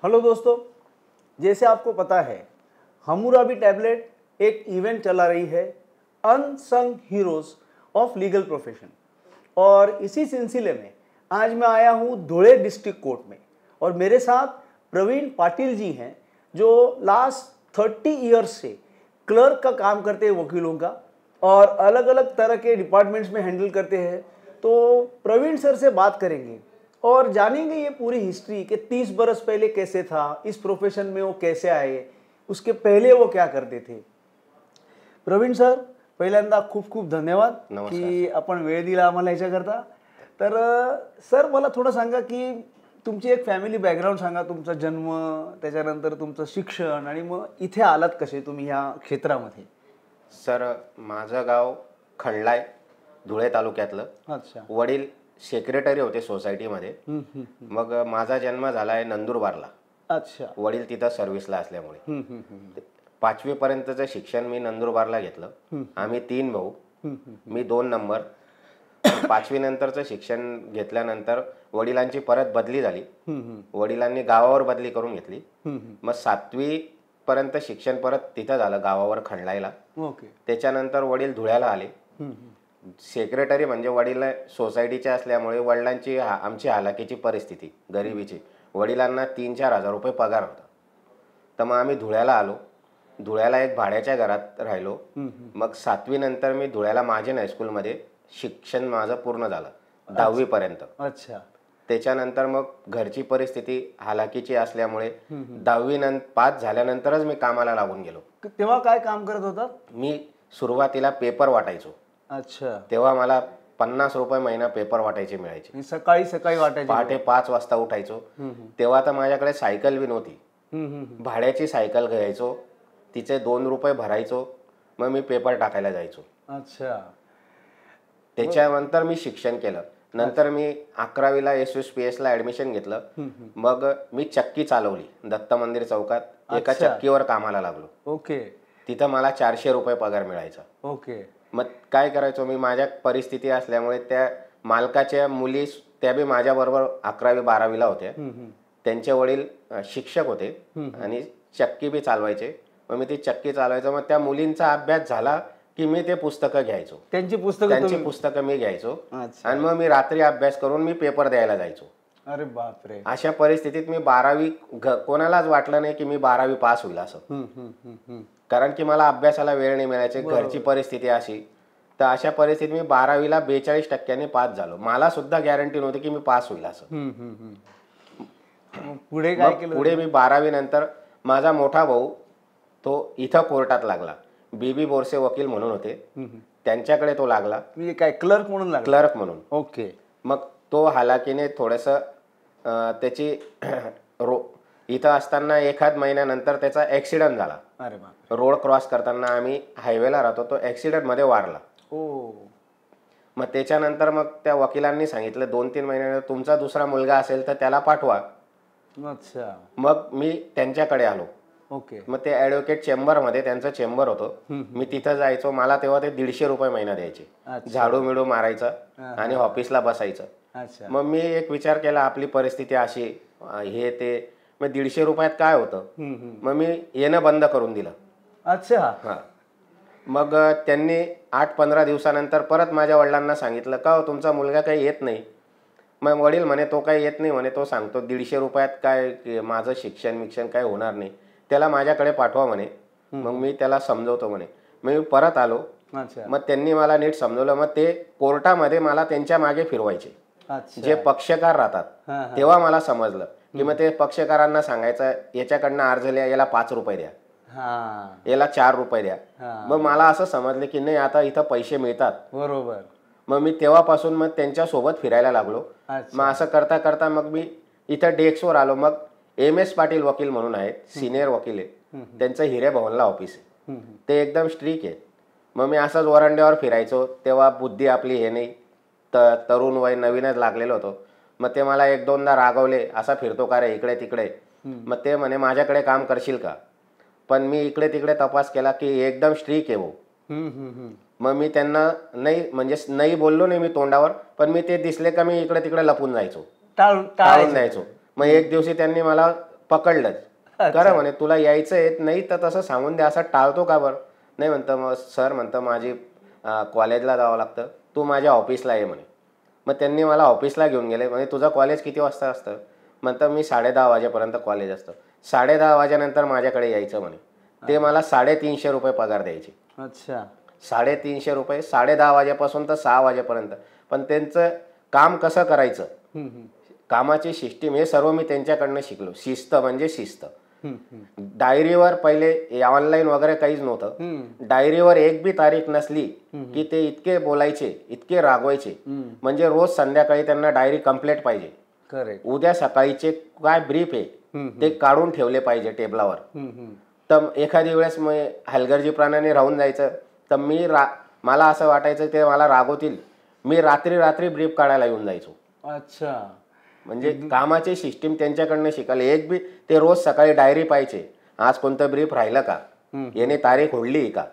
Hello दोस्तों, जैसे आपको पता है हमूराबी टैबलेट एक इवेंट चला रही है unsung heroes of legal profession, और इसी सिलसिले में आज मैं आया हूँ धुले डिस्ट्रिक्ट कोर्ट में और मेरे साथ प्रवीण पाटिल जी हैं जो लास्ट 30 ईयर्स से क्लर्क का काम करते हैं वकीलों का और अलग अलग तरह के डिपार्टमेंट्स में हैंडल करते हैं। तो प्रवीण सर से बात करेंगे और जानेंगे ये पूरी हिस्ट्री कि 30 बरस पहले कैसे था, इस प्रोफेशन में वो कैसे आए, उसके पहले वो क्या करते थे। प्रवीण सर, पहिल्यांदा खूप खूप धन्यवाद की आपण वेळ दिला आम्हाला ह्याच्याकरता। तर सर मला थोडं सांगा की तुमची एक फॅमिली बॅकग्राऊंड सांगा, तुमचा जन्म, त्याच्यानंतर तुमचं शिक्षण आणि मग इथे आलात कसे तुम्ही ह्या क्षेत्रामध्ये। सर, माझं गाव खंडलाय, धुळे तालुक्यातलं। अच्छा। वडील सेक्रेटरी होते सोसायटीमध्ये। मग माझा जन्म झालाय नंदुरबारला। अच्छा। वडील तिथं सर्व्हिसला असल्यामुळे 5वी पर्यंतचं शिक्षण मी नंदुरबारला घेतलं। आम्ही 3 भाऊ, मी 2 नंबर। 5वी नंतरचं शिक्षण घेतल्यानंतर वडिलांची परत बदली झाली, वडिलांनी गावावर बदली करून घेतली। मग 7वी पर्यंत शिक्षण परत तिथं झालं गावावर खंडलायला। त्याच्यानंतर वडील धुळ्याला आले। सेक्रेटरी म्हणजे वडील सोसायटीचे असल्यामुळे वडिलांची आमची हालाकीची परिस्थिती, गरिबीची, वडिलांना 3-4 हजार रुपये पगार होता। तर मग आम्ही धुळ्याला आलो, धुळ्याला एक भाड्याच्या घरात राहिलो। मग 7वी नंतर मी धुळ्याला महाजन हायस्कूलमध्ये शिक्षण माझं पूर्ण झालं 10वी पर्यंत। अच्छा। त्याच्यानंतर मग घरची परिस्थिती हालाकीची असल्यामुळे 10वी पास झाल्यानंतरच मी कामाला लागून गेलो। तेव्हा काय काम करत होता? मी सुरुवातीला पेपर वाटायचो। अच्छा। तेव्हा मला 50 रुपये महिना पेपर वाटायचे मिळायचे। सकाळी सकाळी वाटायचे? पहाटे 5 वाजता उठायचो। तेव्हा तर माझ्याकडे सायकल बी नव्हती, भाड्याची सायकल घ्यायचो, तिचे 2 रुपये भरायचो, मग मी पेपर टाकायला जायचो। अच्छा। त्याच्यानंतर मी शिक्षण केलं। नंतर मी 11वीला SSPSला ॲडमिशन घेतलं। मग मी चक्की चालवली दत्त मंदिर चौकात, एका चक्कीवर कामाला लागलो। ओके। तिथं मला 400 रुपये पगार मिळायचा। ओके। मग काय करायचो मी, माझ्या परिस्थिती असल्यामुळे त्या मालकाच्या मुली त्या बी माझ्याबरोबर 11वी-12वीला होत्या। त्यांचे वडील शिक्षक होते आणि चक्की बी चालवायचे। मग मी ती चक्की चालवायचो। मग त्या मुलींचा अभ्यास झाला की मी ते पुस्तकं घ्यायचो, त्यांची पुस्तकं मी घ्यायचो आणि मग मी रात्री अभ्यास करून मी पेपर द्यायला जायचो। अरे बापरे। अशा परिस्थितीत मी 12वी, कोणालाच वाटलं नाही की मी 12वी पास होईल असं, कारण की मला अभ्यासाला वेळ नाही मिळायचे, घरची परिस्थिती अशी। तर अशा परिस्थितीत मी 12वीला 42% पास झालो। मला सुद्धा गॅरंटी नव्हती की मी पास होईल असं। पुढे काय केलं? पुढे मी 12वी नंतर माझा मोठा भाऊ तो इथं कोर्टात लागला, BB बोरसे वकील म्हणून होते, त्यांच्याकडे तो लागला। म्हणजे काय क्लर्क म्हणून लागला? क्लर्क म्हणून। ओके। मग तो हालाकीने थोडंसं त्याची इथं असताना 1 महिन्यानंतर त्याचा ॲक्सिडेंट झाला। अरे बाप। रोड क्रॉस करताना, आम्ही हायवेला राहतो, तो ॲक्सिडेंटमध्ये वारला। मग त्याच्यानंतर मग त्या वकिलांनी सांगितलं 2-3 महिन्यानंतर तुमचा दुसरा मुलगा असेल तर त्याला पाठवा। अच्छा। मग मी त्यांच्याकडे आलो। ओके। मग ते ॲडव्होकेट चेंबरमध्ये, त्यांचं चेंबर होतं, मी तिथं जायचो। मला तेव्हा ते 150 रुपये महिना द्यायचे, झाडू मिळू मारायचं आणि ऑफिसला बसायचं। अच्छा। मग मी एक विचार केला, आपली परिस्थिती अशी, हे ते, मग 150 रुपयात काय होतं, मग मी येणं बंद करून दिलं। अच्छा। हां। मग त्यांनी 8-15 दिवसानंतर परत माझ्या वडिलांना सांगितलं, का हो तुमचा मुलगा काही येत नाही? मग वडील म्हणे तो काही येत नाही म्हणे, तो सांगतो 150 रुपयात काय माझं शिक्षण काय होणार नाही, त्याला माझ्याकडे पाठवा म्हणे। मग मी त्याला समजवतो म्हणे। मी परत आलो। मग त्यांनी मला नीट समजवलं। मग ते कोर्टामध्ये मला त्यांच्या मागे फिरवायचे, जे पक्षकार राहतात। तेव्हा मला समजलं की मग ते पक्षकारांना सांगायचं याच्याकडनं अर्ज लिहा, याला 5 रुपये द्या, याला 4 रुपये द्या। मग मला असं समजलं की नाही, आता इथं पैसे मिळतात। बरोबर। मग मी तेव्हापासून मग त्यांच्यासोबत फिरायला लागलो। मग असं करता करता मग मी इथं डेस्कवर आलो। मग MS पाटील वकील म्हणून आहेत, सिनियर वकील आहे, त्यांचं हिरे भवनला ऑफिस आहे, ते एकदम स्ट्रिक्ट आहेत। मग मी असंच वरंड्यावर फिरायचो। तेव्हा बुद्धी आपली हे नाही, तरुण वय, नवीनच लागलेलो होतो। मग ते मला 1-2दा रागवले, असा फिरतो का रे इकडे तिकडे। मग ते म्हणे माझ्याकडे काम करशील का? पण मी इकडे तिकडे तपास केला की एकदम स्ट्रिक्ट आहे वो। मग मी त्यांना नाही, म्हणजे नाही बोललो नाही मी तोंडावर, पण मी ते दिसले का मी इकडे तिकडे लपून जायचो, टाळून जायचो। मग एक दिवशी त्यांनी मला पकडलंच. खरं म्हणे तुला यायचं येत नाही तर तसं सांगून द्या, असं टाळतो का बरं? नाही म्हणतं, मग सर म्हणतं माझी कॉलेजला जावं लागतं, तू माझ्या ऑफिसला ये म्हणे. मग त्यांनी मला ऑफिसला घेऊन गेले. म्हणजे तुझं कॉलेज किती वाजता असतं? म्हणतं मी 10:30 वाजेपर्यंत कॉलेज असतं. 10:30 वाजेनंतर माझ्याकडे यायचं म्हणे. ते मला 350 रुपये पगार द्यायचे. अच्छा. 350 रुपये 10:30 वाजेपासून तर 6 वाजेपर्यंत. पण त्यांचं काम कसं करायचं, कामाची सिस्टीम, हे सर्व मी त्यांच्याकडनं शिकलो. शिस्त म्हणजे शिस्त. डायरीवर पहिले ऑनलाईन वगैरे काहीच नव्हतं. डायरीवर एक बी तारीख नसली की ते इतके बोलायचे, इतके रागवायचे. म्हणजे रोज संध्याकाळी त्यांना डायरी कंप्लीट पाहिजे. करेक्ट. उद्या सकाळीचे काय ब्रीफ आहे ते काढून ठेवले पाहिजे टेबलावर. तर एखादी वेळेस मग हलगर्जीपणाने राहून जायचं तर मला असं वाटायचं ते मला रागवतील, मी रात्री ब्रीफ काढायला येऊन जायचो. अच्छा. म्हणजे कामाची सिस्टीम त्यांच्याकडनं शिकायला. एक बी ते रोज सकाळी डायरी पाहिजे, आज कोणतं ब्रीफ राहिलं का, याने तारीख ओढली का.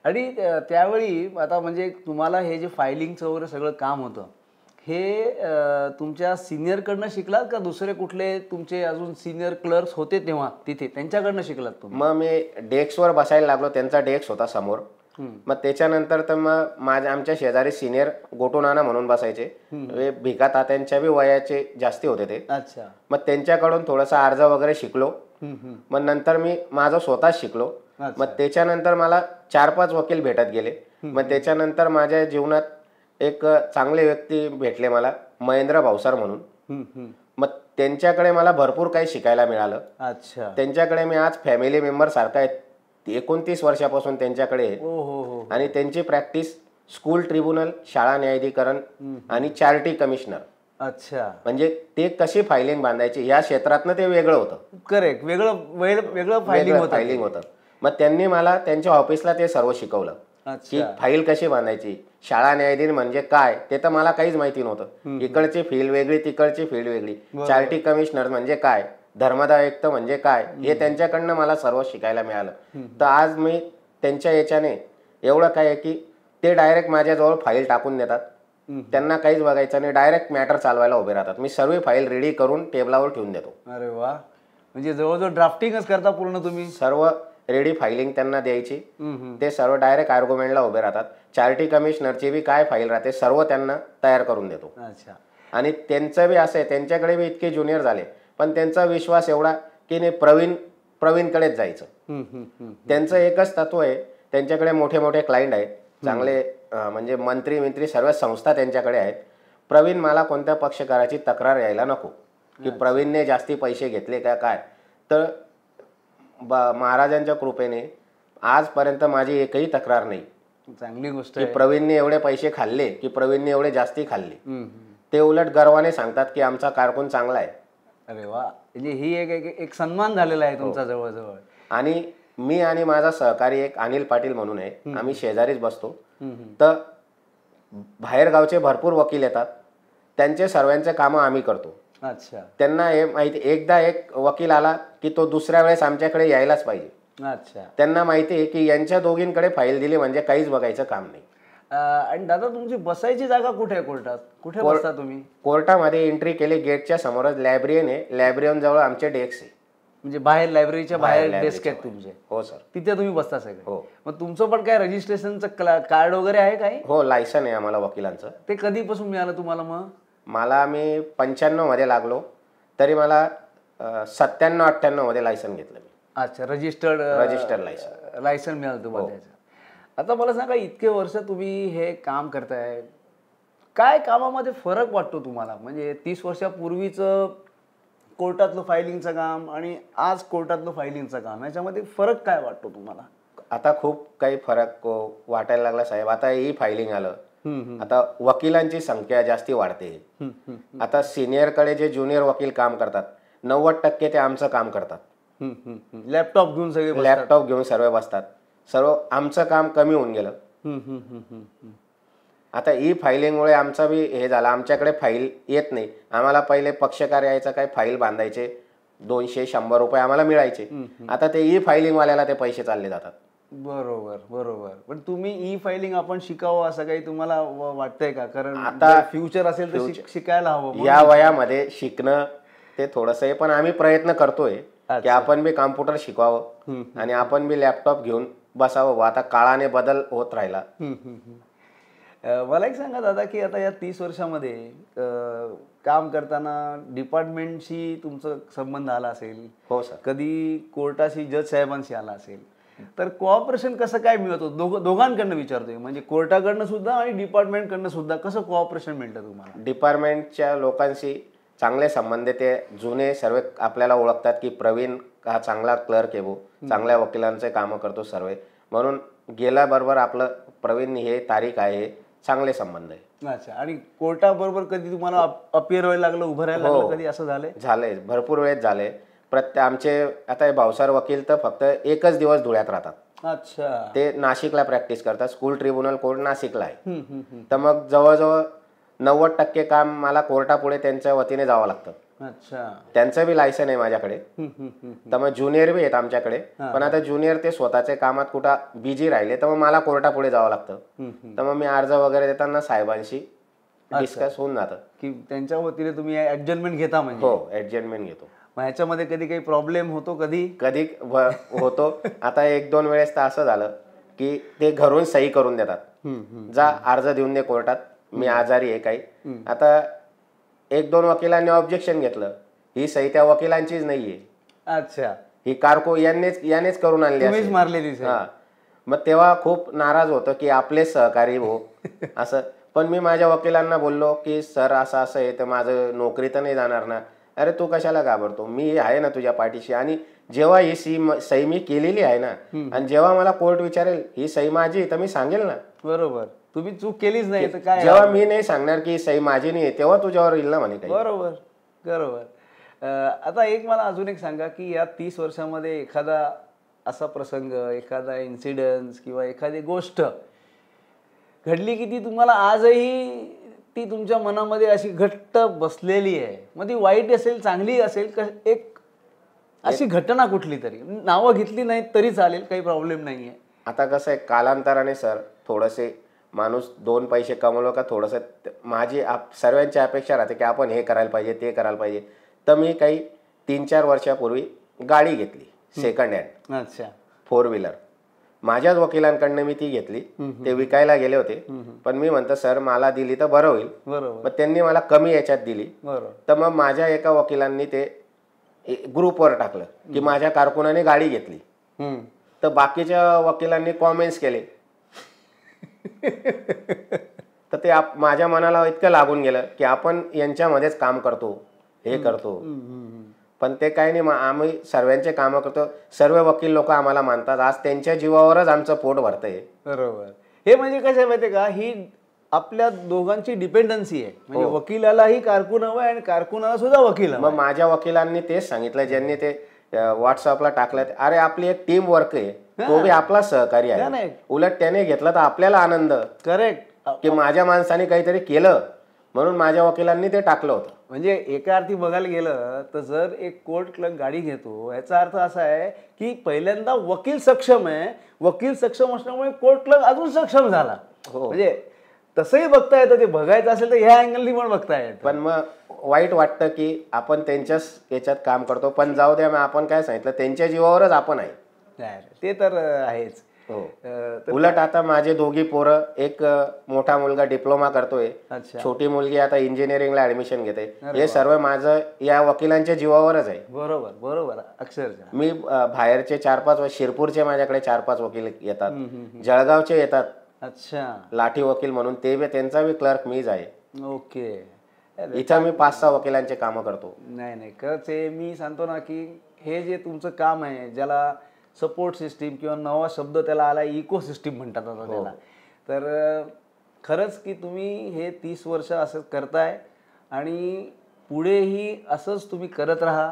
आणि त्यावेळी आता म्हणजे तुम्हाला हे जे फायलिंगचं वगैरे सगळं काम होतं हे तुमच्या सिनियरकडनं शिकलात का दुसरे कुठले तुमचे अजून सिनियर क्लर्क्स होते तेव्हा तिथे त्यांच्याकडनं शिकलात तुम्ही? मग मी डेस्कवर बसायला लागलो. त्यांचा डेस्क होता समोर. मग त्याच्यानंतर तर मग आमच्या शेजारी सिनियर गोटू नाना म्हणून बसायचे. भिका तात्यांच्या बी वयाचे जास्ती होते ते. अच्छा. मग त्यांच्याकडून थोडासा अर्ज वगैरे शिकलो. मग नंतर मी माझं स्वतःच शिकलो. मग त्याच्यानंतर मला 4-5 वकील भेटत गेले. मग त्याच्यानंतर माझ्या जीवनात एक चांगले व्यक्ती भेटले मला, महेंद्र भावसार म्हणून. मग त्यांच्याकडे मला भरपूर काही शिकायला मिळालं. अच्छा. त्यांच्याकडे मी आज फॅमिली मेंबर सारखा आहे. 29 वर्षापासून त्यांच्याकडे आहे. आणि त्यांची प्रॅक्टिस स्कूल ट्रिब्युनल, शाळा न्यायाधिकरण आणि चॅरिटी कमिशनर. अच्छा. म्हणजे ते कशी फायलिंग बांधायची या क्षेत्रातनं ते वेगळं होतं. करेक्ट. वेगळं फायलिंग होतं. मग त्यांनी मला त्यांच्या ऑफिसला ते सर्व शिकवलं की फाईल कशी बांधायची. शाळा न्यायाधीश म्हणजे काय ते तर मला काहीच माहिती नव्हतं. इकडची फील्ड वेगळी, तिकडची फील्ड वेगळी. चॅरिटी कमिशनर म्हणजे काय, धर्मदाय आयुक्त म्हणजे काय, हे त्यांच्याकडनं मला सर्व शिकायला मिळालं. तर आज मी त्यांच्या याच्याने एवढं काय आहे की ते डायरेक्ट माझ्याजवळ फाईल टाकून देतात. त्यांना काहीच बघायचं नाही, डायरेक्ट मॅटर चालवायला उभे राहतात. मी सर्व फाईल रेडी करून टेबलावर ठेवून देतो. अरे वा. म्हणजे जवळजवळ ड्राफ्टिंगच करता पूर्ण तुम्ही? सर्व रेडी फायलिंग त्यांना द्यायची. ते सर्व डायरेक्ट आर्ग्युमेंटला उभे राहतात. चॅरिटी कमिशनरची बी काय फाईल राहते सर्व त्यांना तयार करून देतो. अच्छा. आणि त्यांचं बी असं आहे, त्यांच्याकडे बी इतके ज्युनियर झाले पण त्यांचा विश्वास एवढा की नाही प्रवीणकडेच जायचं. त्यांचं एकच तत्व आहे. त्यांच्याकडे मोठे मोठे क्लायंट आहेत, चांगले म्हणजे मंत्री सर्व संस्था त्यांच्याकडे आहेत. प्रवीण मला कोणत्या पक्षकाराची तक्रार यायला नको की प्रवीणने जास्ती पैसे घेतले का काय. तर महाराजांच्या कृपेने आजपर्यंत माझी एकही तक्रार नाही. चांगली गोष्ट की प्रवीणने एवढे पैसे खाल्ले की प्रवीणने एवढे जास्ती खाल्ले. ते उलट गर्वाने सांगतात की आमचा कारकून चांगला आहे. अरे वा. म्हणजे ही एक सन्मान झालेला आहे तुमचा जवळजवळ. आणि मी आणि माझा सहकारी एक अनिल पाटील म्हणून आहे, आम्ही शेजारीच बसतो. तर बाहेर गावचे भरपूर वकील येतात, त्यांचे सर्वांचे कामं आम्ही करतो. अच्छा. त्यांना हे माहिती, एकदा एक वकील आला की तो दुसऱ्या वेळेस आमच्याकडे यायलाच पाहिजे. अच्छा. त्यांना माहिती आहे की यांच्या दोघींकडे फाईल दिली म्हणजे काहीच बघायचं काम नाही. आणि दादा तुमची बसायची जागा कुठे आहे कोर्टात? कुठे बसता तुम्ही? कोर्टामध्ये एंट्री केली, गेटच्या समोरच लायब्ररियन आहे. लायब्ररियन जवळ आमचे डेस्क आहे. म्हणजे बाहेर लायब्ररीच्या बाहेर डेस्क आहेत तुमचे? हो सर. तिथे तुम्ही बसता सगळे? हो. मग तुमचं पण काय रजिस्ट्रेशनचं कार्ड वगैरे आहे काही? हो, लायसन आहे आम्हाला वकिलांचं. ते कधीपासून मिळालं तुम्हाला? मग मला मी 95 मध्ये लागलो तरी मला 97-98 मध्ये लायसन घेतलं मी. अच्छा. रजिस्टर्ड लायसन मिळालं तुम्हाला त्याचं. आता मला सांगा, इतके वर्ष तुम्ही हे काम करताय, काय कामामध्ये फरक वाटतो तुम्हाला? म्हणजे 30 वर्षापूर्वीचं कोर्टातलं फायलिंगचं काम आणि आज कोर्टातलं फायलिंगचं काम, याच्यामध्ये फरक काय वाटतो तुम्हाला? आता खूप काही फरक वाटायला लागला साहेब. आता ही फायलिंग आलं, आता वकिलांची संख्या जास्ती वाढते. आता सिनियरकडे जे ज्युनियर वकील काम करतात 90% ते आमचं काम करतात. लॅपटॉप घेऊन सगळे लॅपटॉप घेऊन सर्व बसतात. सर्व आमचं काम कमी होऊन गेलं. आता ई फायलिंगमुळे आमचा बी हे झालं, आमच्याकडे फाईल येत नाही. आम्हाला पहिले पक्षकार यायचा, काय फाईल बांधायचे 200-100 रुपये आम्हाला मिळायचे. आता ते ई फायलिंगवाल्याला ते पैसे चालले जातात. बरोबर. पण तुम्ही ई फायलिंग आपण शिकावं असं काही तुम्हाला वाटतंय का? कारण आता फ्युचर असेल तर शिकायला हवं. या वयामध्ये शिकणं ते थोडंसं आहे, पण आम्ही प्रयत्न करतोय की आपण बी कॉम्प्युटर शिकावं आणि आपण बी लॅपटॉप घेऊन बसावं. आता काळाने बदल होत राहिला. मला एक सांगा दादा की आता या 30 वर्षामध्ये काम करताना डिपार्टमेंटशी तुमचा संबंध आला असेल. हो सर. कधी कोर्टाशी जज साहेबांशी आला असेल, तर कोऑपरेशन कसं काय मिळतं? दोघांकडनं विचारतोय, म्हणजे कोर्टाकडनं सुद्धा आणि डिपार्टमेंटकडनं सुद्धा कसं कोऑपरेशन मिळतं तुम्हाला? डिपार्टमेंटच्या लोकांशी चांगले संबंध, ते जुने सर्व आपल्याला ओळखतात की प्रवीण हा चांगला क्लर्क आहे, भाऊ चांगल्या वकिलांचे कामं करतो सर्व, म्हणून गेल्याबरोबर आपलं प्रवीण हे तारीख आहे, चांगले संबंध आहे. अच्छा. आणि कोर्टाबरोबर कधी तुम्हाला अपिअर व्हायला लागलं, उभं राहायला लागलं, कधी असं झालंय? झालंय, भरपूर वेळेस झाले. आमचे आता भाऊसार वकील तर फक्त एकच दिवस धुळ्यात राहतात. अच्छा. ते नाशिकला प्रॅक्टिस करतात. स्कूल ट्रिब्युनल कोर्ट नाशिकला आहे. तर मग जवळजवळ 90% काम मला कोर्टापुढे त्यांच्या वतीने जावं लागतं. अच्छा. त्यांचं बी लायसन आहे माझ्याकडे. तर मग ज्युनियर बी आहेत आमच्याकडे, पण आता ज्युनियर ते स्वतःच्या कामात कुठं बिझी राहिले, तर मग मला कोर्टापुढे जावं लागतं. तर मग मी अर्ज वगैरे देताना साहेबांशी डिस्कस होऊन जातं की त्यांच्या वतीने तुम्ही ऍडजस्टमेंट घेता? म्हणजे हो, ऍडजस्टमेंट घेतो. मग ह्याच्यामध्ये कधी काही प्रॉब्लेम होतो? कधी कधी होतो. आता 1-2 वेळेस तर असं झालं की ते घरून सही करून देतात, जा अर्ज देऊन दे कोर्टात, मी आजारी आहे काही. आता 1-2 वकिलांनी ऑब्जेक्शन घेतलं, ही सही त्या वकिलांचीच नाहीये. अच्छा. ही कारको यानेच करून आणली, मारलेली. हा. मग तेव्हा खूप नाराज होतं की आपले सहकारी हो असं. पण मी माझ्या वकिलांना बोललो की सर असं असं आहे, तर माझं नोकरी तर नाही जाणार ना. अरे तू कशाला घाबरतो, मी आहे ना तुझ्या पाठीशी. आणि जेव्हा ही सही मी केलेली आहे ना, आणि जेव्हा मला कोर्ट विचारेल ही सही माझी, तर मी सांगेल ना. बरोबर, तुम्ही चूक केलीच नाही तर काय. जेव्हा मी नाही सांगणार की सही माझी नाही, तेव्हा तुझ्यावर येईल ना म्हणे काही. बरोबर बरोबर. आता एक मला अजून एक सांगा की या 30 वर्षामध्ये एखादा असा प्रसंग, एखादा इन्सिडन्स किंवा एखादी गोष्ट घडली की ती तुम्हाला आजही ती तुमच्या मनामध्ये अशी घट्ट बसलेली आहे, मग ती वाईट असेल, चांगली असेल, एक अशी घटना कुठली तरी, नावं घेतली नाहीत तरी चालेल, काही प्रॉब्लेम नाही आहे. आता कसं आहे, कालांतराने सर थोडेसे माणूस 2 पैसे कमवलं का थोडंसं माझी सर्वांची अपेक्षा राहते की आपण हे करायला पाहिजे, ते करायला पाहिजे. तर मी काही 3-4 वर्षापूर्वी गाडी घेतली सेकंड हँड. अच्छा. 4 व्हीलर माझ्याच वकिलांकडनं मी ती घेतली. ते विकायला गेले होते, पण मी म्हणतो सर मला दिली तर बरं होईल. मग त्यांनी मला कमी याच्यात दिली. तर मग माझ्या एका वकिलांनी ते ग्रुपवर टाकलं की माझ्या कारकुनाने गाडी घेतली. तर बाकीच्या वकिलांनी कॉमेंट्स केले. तर ते माझ्या मनाला इतकं लागून गेलं की आपण यांच्यामध्येच काम करतो, हे करतो, पण ते काही नाही. आम्ही सर्वांचे कामं करतो, सर्व वकील लोक आम्हाला मानतात. आज त्यांच्या जीवावरच आमचं पोट भरतंय. बरोबर. हे म्हणजे कसं आहे माहिती आहे का, ही आपल्या दोघांची डिपेंडन्सी आहे. म्हणजे वकिलालाही कारकून हवं आणि कारकुनाला सुद्धा वकील. मग माझ्या वकिलांनी तेच सांगितलं, ज्यांनी ते व्हॉट्सअपला टाकलं, अरे आपली एक टीम वर्क आहे, तो बी आपला सहकारी आहे, उलट त्याने घेतला तर आपल्याला आनंद. करेक्ट. की माझ्या माणसाने काहीतरी केलं म्हणून माझ्या वकिलांनी ते टाकलं होतं. म्हणजे एका अर्थी बघायला गेलं तर जर एक कोर्ट क्लर्क गाडी घेतो, याचा अर्थ असा आहे की पहिल्यांदा वकील सक्षम आहे, वकील सक्षम असल्यामुळे कोर्ट क्लर्क अजून सक्षम झाला. म्हणजे तसंही बघता येतं, ते बघायचं असेल तर ह्या अँगलनी पण बघता येतं. पण मग वाईट वाटतं की आपण त्यांच्याच याच्यात काम करतो, पण जाऊ द्या, मग आपण काय सांगितलं, त्यांच्या जीवावरच आपण आहे. ते तर आहेच. उलट आता माझे दोघी पोरं, एक मोठा मुलगा डिप्लोमा करतोय, छोटी मुलगी आता इंजिनिअरिंगला ऍडमिशन घेते. हे सर्व माझं या वकिलांच्या जीवावरच आहे. बरोबर बरोबर. अक्षरशः मी बाहेरचे 4-5 शिरपूरचे माझ्याकडे 4-5 वकील येतात, जळगावचे येतात. अच्छा. लाठी वकील म्हणून, ते बी त्यांचा बी क्लर्क मीच आहे. ओके. इथं मी 5-6 वकिलांचे काम करतो. नाही खरंच मी सांगतो ना की हे जे तुमचं काम आहे, ज्याला सपोर्ट सिस्टीम किंवा नवा शब्द त्याला आला, इकोसिस्टीम म्हणतात आता त्याला, तर खरंच की तुम्ही हे 30 वर्ष असं करताय आणि पुढेही असंच तुम्ही करत राहा.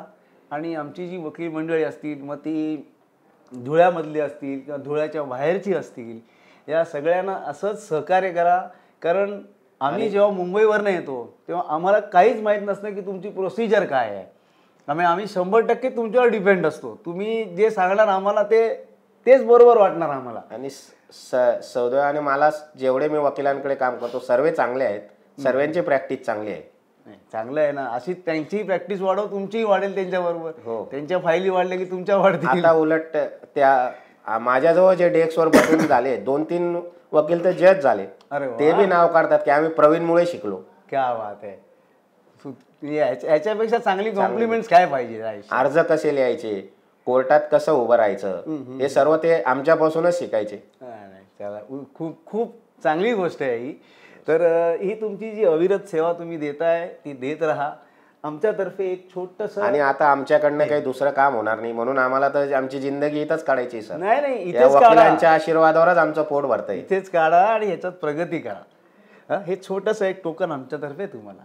आणि आमची जी वकील मंडळी असतील, मग ती धुळ्यामधली असतील किंवा धुळ्याच्या बाहेरची असतील, या सगळ्यांना असंच सहकार्य करा. कारण आम्ही जेव्हा मुंबईवरनं येतो तेव्हा आम्हाला काहीच माहीत नसतं की तुमची प्रोसिजर काय आहे. आम्ही 100% तुमच्यावर डिपेंड असतो. तुम्ही जे सांगणार आम्हाला तेच बरोबर वाटणार आम्हाला. आणि सौदैवाने मला जेवढे मी वकिलांकडे काम करतो सर्व चांगले आहेत, सर्वांची प्रॅक्टिस चांगली आहे. नाही, चांगलं आहे ना. अशी त्यांची प्रॅक्टिस वाढव, तुमचीही वाढेल त्यांच्याबरोबर. त्यांच्या फायली वाढल्या की तुमच्या वाढतील. आता उलट त्या माझ्याजवळ जे डेस्कवर बसून झाले 2-3 वकील तर जज झाले. ते बी नाव काढतात की आम्ही प्रवीणमुळे शिकलो. क्या बात आहे. याच्यापेक्षा चांगली कॉम्प्लिमेंट्स काय पाहिजे. अर्ज कसे लिहायचे, कोर्टात कसं उभं राहायचं, हे सर्व ते आमच्यापासूनच शिकायचे. चला, खूप खूप चांगली गोष्ट आहे ही. तर ही तुमची जी अविरत सेवा तुम्ही देताय ती देत राहा. आमच्यातर्फे एक छोटस, आणि आता आमच्याकडनं काही दुसरं काम होणार नाही म्हणून आम्हाला तर आमची जिंदगी इथंच काढायची सर. नाही इथेच वकिलांच्या आशीर्वादावरच आमचं पोट भरतंय. इथेच काढा आणि ह्याच्यात प्रगती करा. हे छोटस एक टोकन आमच्यातर्फे तुम्हाला.